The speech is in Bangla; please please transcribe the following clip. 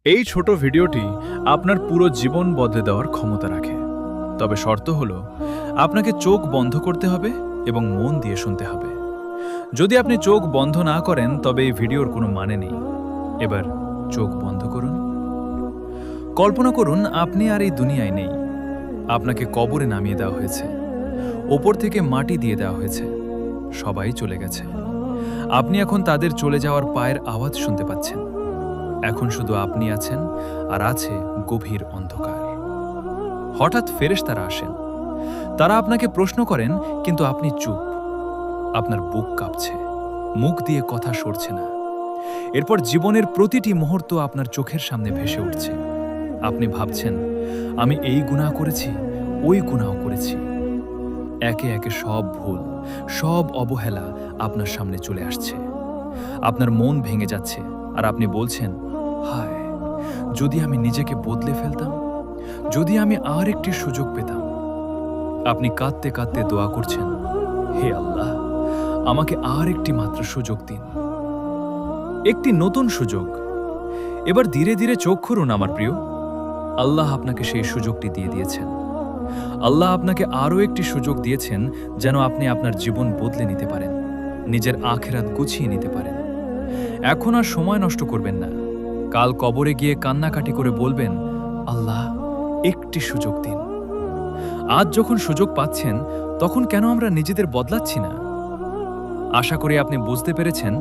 এই ছোট ভিডিওটি আপনার পুরো জীবন বদলে দেওয়ার ক্ষমতা রাখে। তবে শর্ত হলো আপনাকে চোখ বন্ধ করতে হবে এবং মন দিয়ে শুনতে হবে। যদি আপনি চোখ বন্ধ না করেন তবে এই ভিডিওর কোনো মানে নেই। এবার চোখ বন্ধ করুন। কল্পনা করুন আপনি আর এই দুনিয়ায় নেই। আপনাকে কবরে নামিয়ে দেওয়া হয়েছে, ওপর থেকে মাটি দিয়ে দেওয়া হয়েছে। সবাই চলে গেছে। আপনি এখন তাদের চলে যাওয়ার পায়ের আওয়াজ শুনতে পাচ্ছেন। এখন শুধু আপনি আছেন, আর আছে গভীর অন্ধকার। হঠাৎ ফেরেশতারা আসেন। তারা আপনাকে প্রশ্ন করেন, কিন্তু আপনি চুপ। আপনার বুক কাঁপছে, মুখ দিয়ে কথা সরছে না। এরপর জীবনের প্রতিটি মুহূর্ত আপনার চোখের সামনে ভেসে উঠছে। আপনি ভাবছেন, আমি এই গুনাহ করেছি, ওই গুনাহ করেছি। একে একে সব ভুল, সব অবহেলা আপনার সামনে চলে আসছে। আপনার মন ভেঙে যাচ্ছে, আর আপনি বলছেন, হায়, যদি আমি নিজেকে বদলে ফেলতাম, যদি আমি আর একটি সুযোগ পেতাম। আপনি কাঁদতে কাঁদতে দোয়া করছেন, হে আল্লাহ, আমাকে আর একটি মাত্র সুযোগ দিন, একটি নতুন সুযোগ। এবার ধীরে ধীরে চোখ খুলুন আমার প্রিয়। আল্লাহ আপনাকে সেই সুযোগটি দিয়ে দিয়েছেন। আল্লাহ আপনাকে আরও একটি সুযোগ দিয়েছেন, যেন আপনি আপনার জীবন বদলে নিতে পারেন, নিজের আখিরাত গুছিয়ে নিতে পারেন। এখন আর সময় নষ্ট করবেন না। কাল কবরে গিয়ে কান্নাকাটি করে বলবেন, আল্লাহ, একটি সুযোগ দিন। আজ যখন সুযোগ পাচ্ছেন, তখন কেন আমরা নিজেদের বদলাচ্ছি না? আশা করি আপনি বুঝতে পেরেছেন